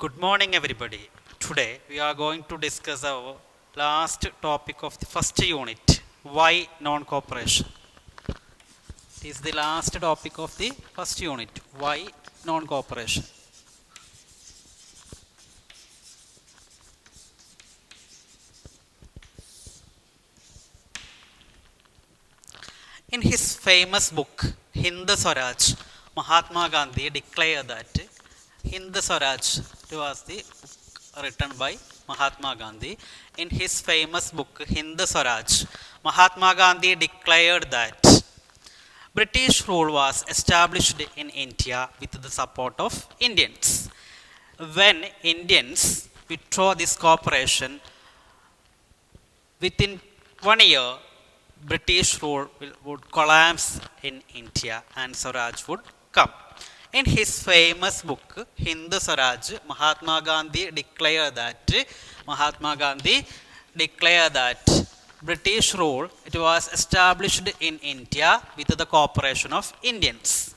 Good morning, everybody. Today we are going to discuss our last topic of the first unit, why non cooperation. This is the last topic of the first unit, why non cooperation. In his famous book, Hind Swaraj, Mahatma Gandhi declared that Hind Swaraj was the book written by Mahatma Gandhi. In his famous book, Hind Swaraj, Mahatma Gandhi declared that British rule was established in India with the support of Indians. When Indians withdraw this cooperation, within 1 year, British rule would collapse in India and Swaraj would come. In his famous book, Hind Swaraj, Mahatma Gandhi declared that British rule it was established in India with the cooperation of Indians.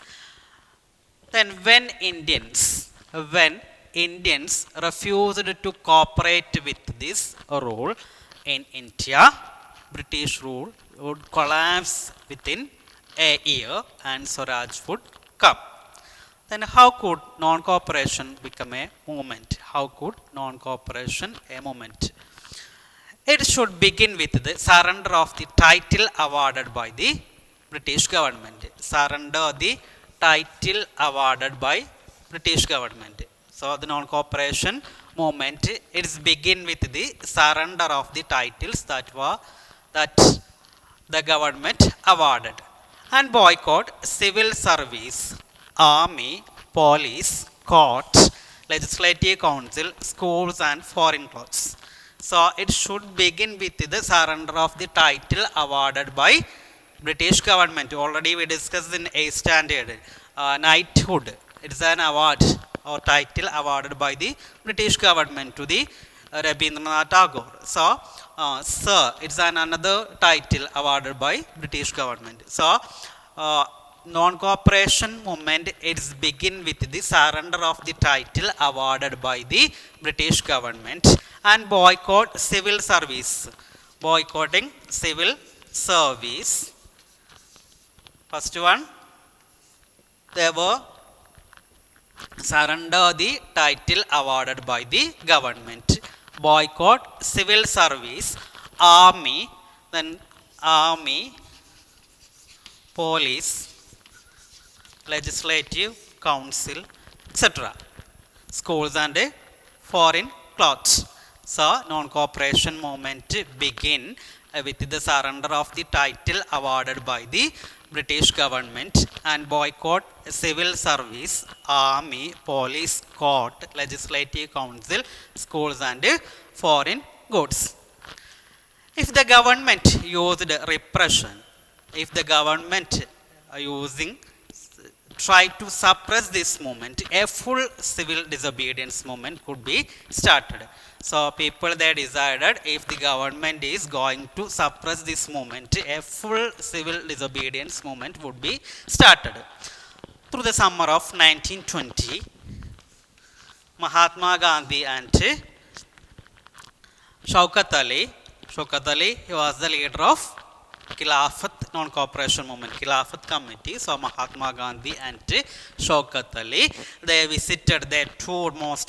Then when Indians refused to cooperate with this rule in India, British rule would collapse within a year and Swaraj would come. Then how could non-cooperation become a movement? How could non-cooperation a movement? It should begin with the surrender of the title awarded by the British government. Surrender the title awarded by British government. So the non-cooperation movement it is begin with the surrender of the titles that the government awarded and boycott civil service, army, police, court, legislative council, schools and foreign clothes. So it should begin with the surrender of the title awarded by British government. Already we discussed in A standard, knighthood. It is an award or title awarded by the British government to the Rabindranath Tagore. So, sir, it's another title awarded by British government. So, non-cooperation movement it's begin with the surrender of the title awarded by the British government and boycott civil service. Boycotting civil service. First one, they were surrender the title awarded by the government, boycott civil service, army, then army, police, legislative council, etc., schools and foreign clothes. So non-cooperation movement begin with the surrender of the title awarded by the British government and boycott civil service, army, police, court, legislative council, schools and foreign goods. If the government used repression, if the government try to suppress this movement, a full civil disobedience movement could be started. So people they decided if the government is going to suppress this movement, a full civil disobedience movement would be started. Through the summer of 1920, Mahatma Gandhi and Shaukat Ali, he was the leader of Khilafat non-cooperation movement, Khilafat committee. So Mahatma Gandhi and Shaukat Ali, they visited, they toured most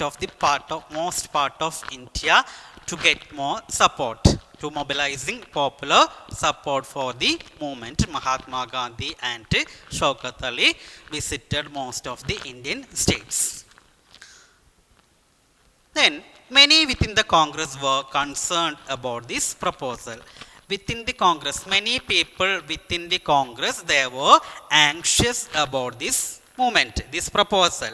part of India to get more support, to mobilizing popular support for the movement. Mahatma Gandhi and Shaukat Ali visited most of the Indian states. Then many within the Congress were concerned about this proposal. Within the Congress, many people within the Congress, they were anxious about this movement, this proposal.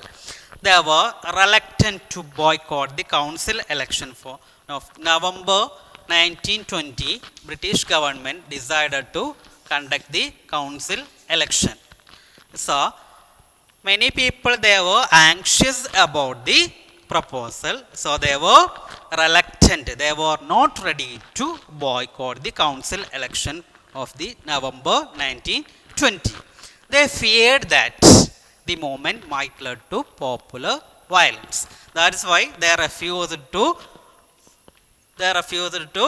They were reluctant to boycott the council election of November 1920. British government decided to conduct the council election. So, many people, they were anxious about the proposal. So they were reluctant, they were not ready to boycott the council election of the November 1920. They feared that the movement might lead to popular violence. That is why they refused to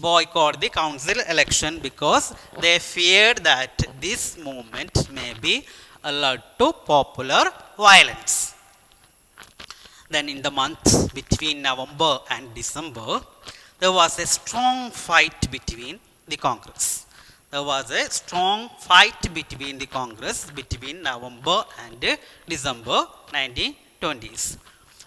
boycott the council election, because they feared that this movement may be led to popular violence. Then in the month between November and December, there was a strong fight between the Congress. There was a strong fight between the Congress between November and December 1920s.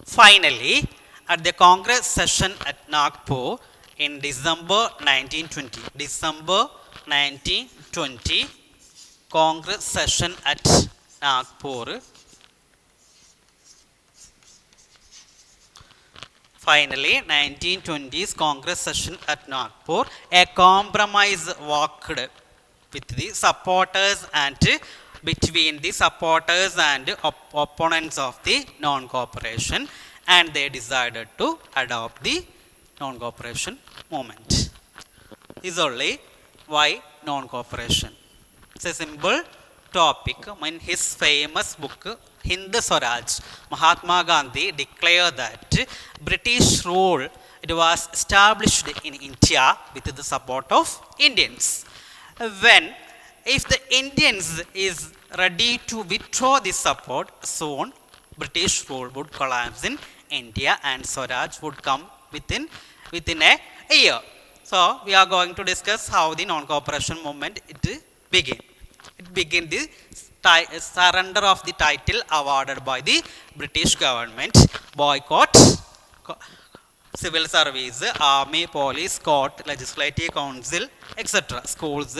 Finally, at the Congress session at Nagpur in December 1920, Congress session at Nagpur. Finally, 1920s Congress session at Nagpur, a compromise worked with the supporters and between the supporters and opponents of the non-cooperation, and they decided to adopt the non-cooperation movement. This is only why non-cooperation. It's a simple topic. In his famous book Hind Swaraj, Mahatma Gandhi declared that British rule, it was established in India with the support of Indians. When if the Indians is ready to withdraw this support, soon British rule would collapse in India and Swaraj would come within a year. So we are going to discuss how the non-cooperation movement it began. It began the surrender of the title awarded by the British government, boycott, civil service, army, police, court, legislative council, etc., schools,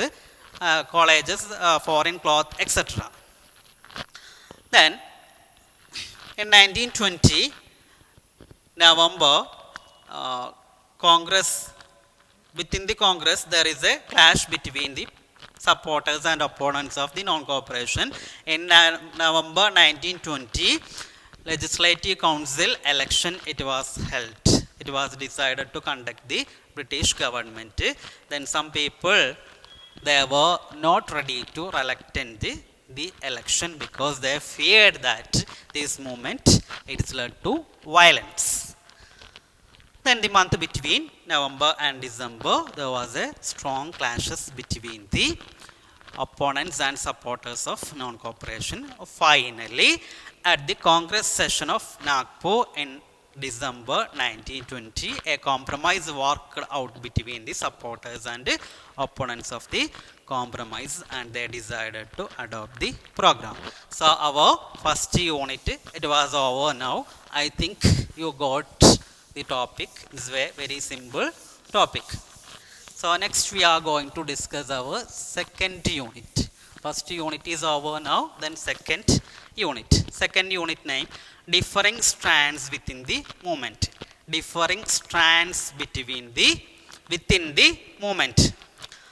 colleges, foreign cloth, etc. Then in 1920 November, Congress, within the Congress there is a clash between the supporters and opponents of the non-cooperation. In November 1920, Legislative Council election it was held. It was decided to conduct the British government. Then some people, they were not ready to reluctant the election because they feared that this movement it is led to violence. Then the month between November and December, there was a strong clashes between the opponents and supporters of non-cooperation. Finally, at the Congress session of Nagpur in December 1920, a compromise worked out between the supporters and opponents of the compromise, and they decided to adopt the program. So our first unit, it was over now. I think you got the topic. This is a very simple topic. So next we are going to discuss our second unit. First unit is over now, then second unit. Second unit name, differing strands within the movement. Differing strands within the movement.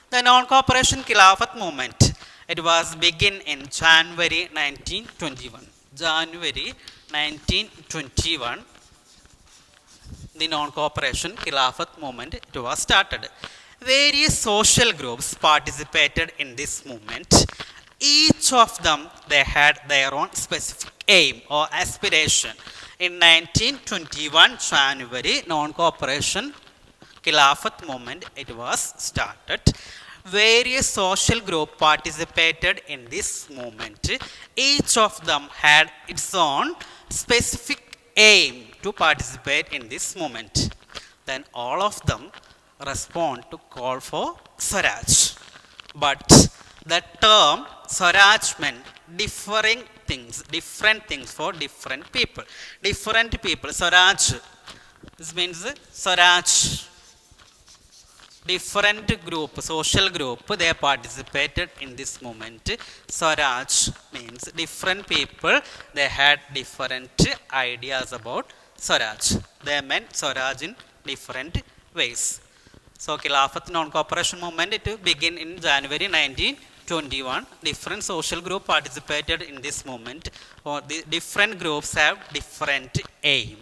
The non-cooperation Khilafat movement, it was begin in January 1921. January 1921, the non-cooperation Khilafat movement it was started. Various social groups participated in this movement. Each of them, they had their own specific aim or aspiration. In 1921 January, non-cooperation Khilafat movement it was started. Various social groups participated in this movement. Each of them had its own specific aim to participate in this movement. Then all of them respond to call for Swaraj. But the term Swaraj meant different things for different people. Different people. Swaraj, this means Swaraj. Different group, social group, they participated in this movement. Swaraj means different people, they had different ideas about Swaraj. They meant Swaraj in different ways. So Khilafat non-cooperation movement it began in January 1921. Different social groups participated in this movement. Or the different groups have different aim.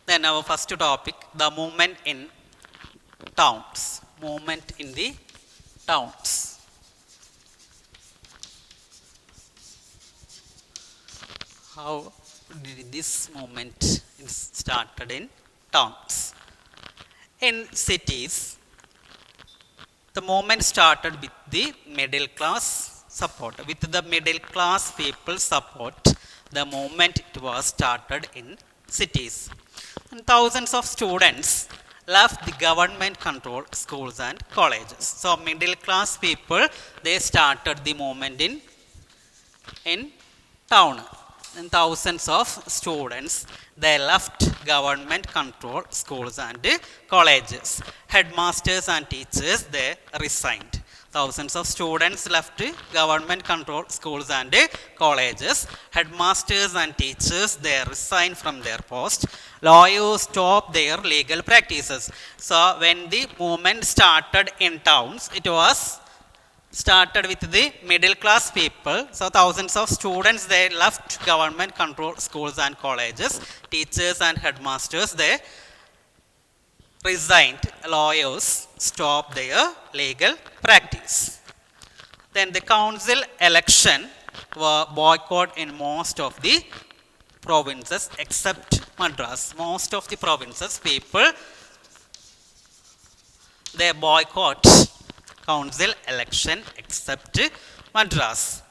Then our first topic, the movement in towns. Movement in the towns. How did this movement is started in towns? In cities, the movement started with the middle class support. With the middle class people support, the movement it was started in cities. And thousands of students left the government controlled schools and colleges. So middle class people, they started the movement in town. And thousands of students, they left government controlled schools and colleges. Headmasters and teachers, they resigned. Thousands of students left government controlled schools and colleges. Headmasters and teachers, they resigned from their post. Lawyers stopped their legal practices. So when the movement started in towns, it was started with the middle class people. So thousands of students, they left government controlled schools and colleges. Teachers and headmasters, they resigned. Lawyers stopped their legal practice. Then the council election were boycotted in most of the provinces except Madras. Most of the provinces people, they boycott council election except Madras.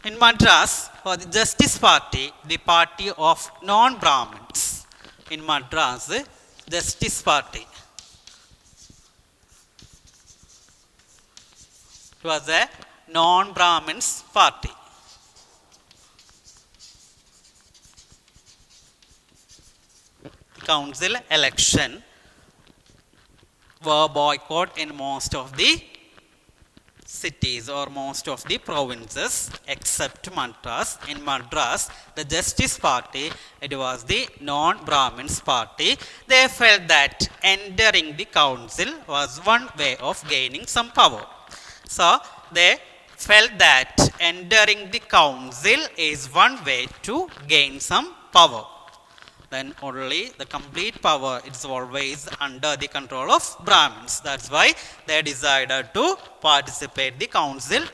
In Madras, for the Justice Party, the party of non-Brahmins. In Madras, Justice Party, it was a non-Brahmins party. Council election were boycotted in most of the cities or most of the provinces except Madras. In Madras, the Justice Party, it was the non-Brahmins party. They felt that entering the council was one way of gaining some power. So they felt that entering the council is one way to gain some power. Then only the complete power is always under the control of Brahmins. That's why they decided to participate the council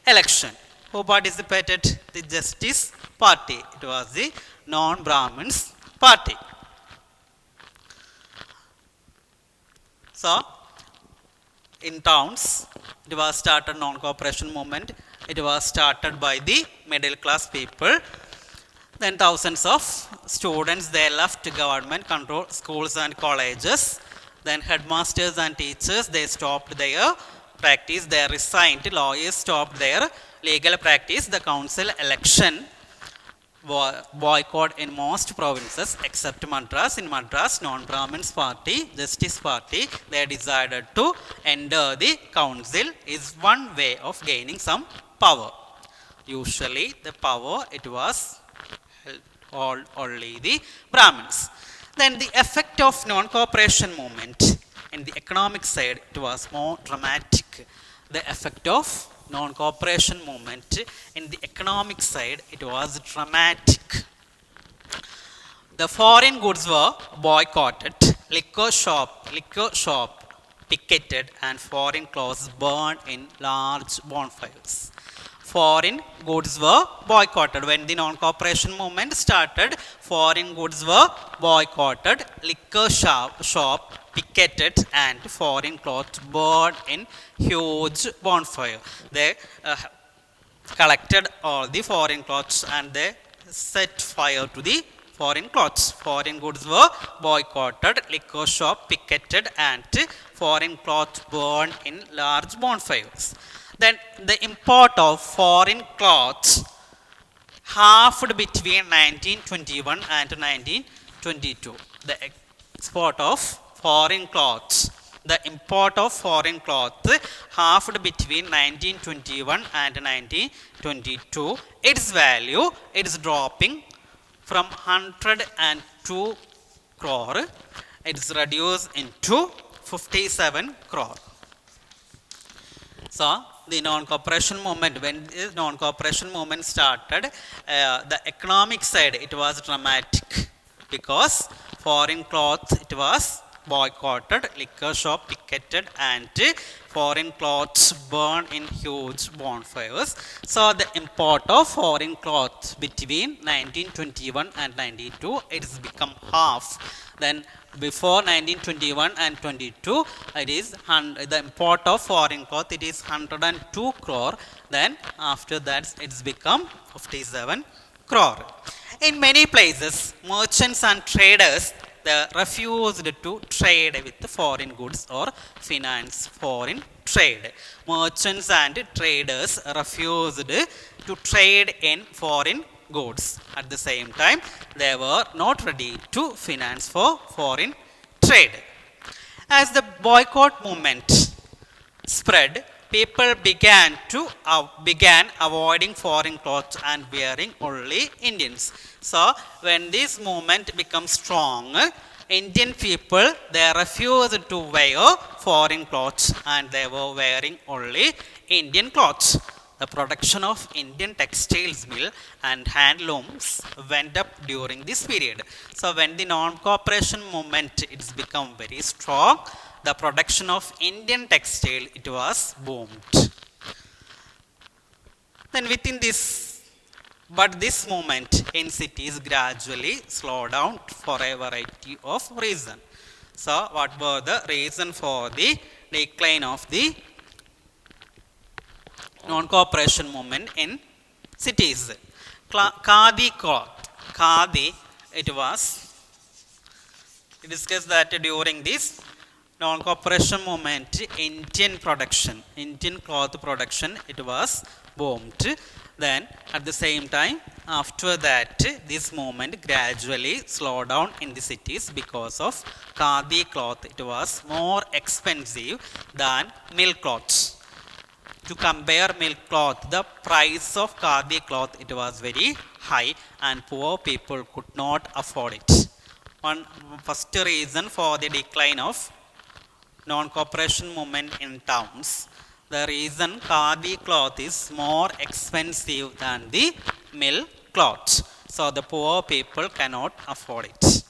election. Who participated? The Justice Party. It was the non-Brahmins party. So in towns, it was started non-cooperation movement. It was started by the middle class people. Then thousands of students, they left government controlled schools and colleges. Then headmasters and teachers, they stopped their practice. They resigned. Lawyers stopped their legal practice. The council election boycott in most provinces except Madras. In Madras, non-Brahmins party, Justice Party, they decided to enter the council is one way of gaining some power. Usually the power, it was only the Brahmins. Then the effect of non-cooperation movement in the economic side, it was more dramatic. The effect of non-cooperation movement in the economic side, it was dramatic. The foreign goods were boycotted, liquor shop picketed, and foreign clothes burned in large bonfires. Foreign goods were boycotted. When the non-cooperation movement started, foreign goods were boycotted, liquor shop picketed, and foreign clothes burned in huge bonfire. They collected all the foreign clothes and they set fire to the foreign clothes. Foreign goods were boycotted, liquor shop picketed, and foreign clothes burned in large bonfires. Then the import of foreign clothes halved between 1921 and 1922. The export of foreign clothes, the import of foreign cloth halved between 1921 and 1922. Its value, it is dropping from 102 crore, it is reduced into 57 crore. So the non-cooperation movement, when the non-cooperation movement started, the economic side, it was dramatic because foreign cloth, it was boycotted, liquor shop picketed, and foreign clothes burned in huge bonfires. So the import of foreign clothes between 1921 and 92, it has become half. Then before 1921 and 22, it is the import of foreign cloth, it is 102 crore. Then after that, it's become 57 crore. In many places, merchants and traders, they refused to trade with foreign goods or finance foreign trade. Merchants and traders refused to trade in foreign goods. At the same time, they were not ready to finance for foreign trade. As the boycott movement spread, people began avoiding foreign clothes and wearing only Indians. So when this movement becomes strong, Indian people, they refused to wear foreign clothes and they were wearing only Indian clothes. The production of Indian textiles mill and handlooms went up during this period. So when the non-cooperation movement it's become very strong, the production of Indian textile, it was boomed. Then within this, but this movement in cities gradually slowed down for a variety of reasons. So what were the reason for the decline of the non-cooperation movement in cities? Khadi cloth. Khadi, it was, we discussed that during this non-cooperation movement, Indian cloth production, it was boomed. Then at the same time, after that, this movement gradually slowed down in the cities because of Khadi cloth. It was more expensive than milk cloths. To compare milk cloth, the price of Khadi cloth, it was very high and poor people could not afford it. One first reason for the decline of non-cooperation movement in towns, the reason Khadi cloth is more expensive than the mill cloth. So the poor people cannot afford it.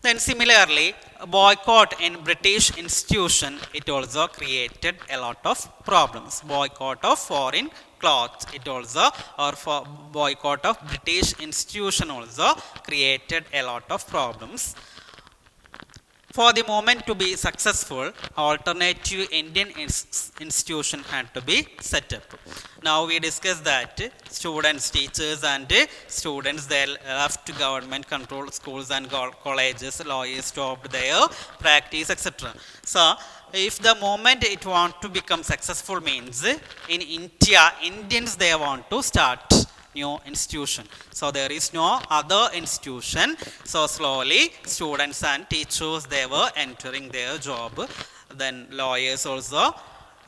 Then similarly, a boycott in British institution, it also created a lot of problems. Boycott of foreign clothes, it also, or for boycott of British institution also created a lot of problems. For the movement to be successful, alternative Indian institution had to be set up. Now we discussed that students, teachers and students, they left government controlled schools and colleges, lawyers stopped their practice, etc. So if the movement it want to become successful means in India, Indians they want to start new institution. So there is no other institution. So slowly students and teachers they were entering their job. Then lawyers also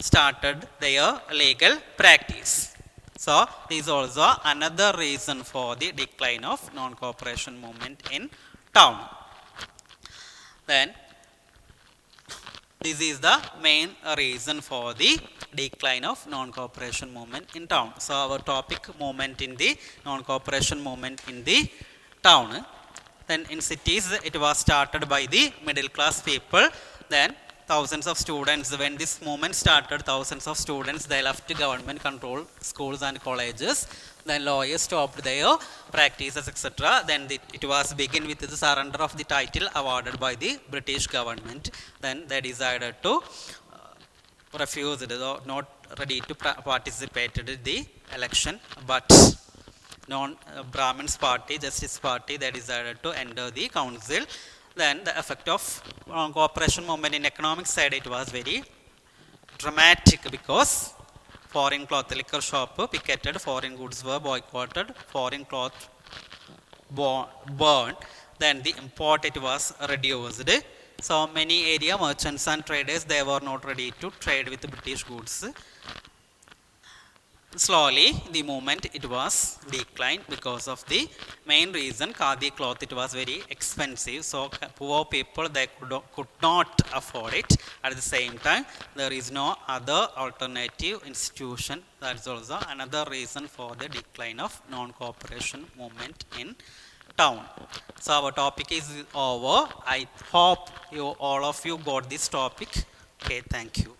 started their legal practice. So this is also another reason for the decline of non-cooperation movement in town. Then this is the main reason for the decline of non-cooperation movement in town. So our topic, movement in the non-cooperation movement in the town. Then in cities, it was started by the middle class people. Then thousands of students, when this movement started, thousands of students, they left government controlled schools and colleges. Then lawyers stopped their practices, etc. Then it was begin with the surrender of the title awarded by the British government. Then they decided to refuse it, not ready to participate in the election, but non-Brahmins party, Justice party, they decided to enter the council. Then the effect of cooperation movement in economic side, it was very dramatic because foreign cloth liquor shop picketed, foreign goods were boycotted, foreign cloth burned, then the import it was reduced. So many area merchants and traders, they were not ready to trade with British goods. Slowly the movement it was declined because of the main reason Khadi cloth, it was very expensive. So poor people they could not afford it. At the same time, there is no other alternative institution. That is also another reason for the decline of non-cooperation movement in town. So our topic is over. I hope you all of you got this topic. Okay, thank you.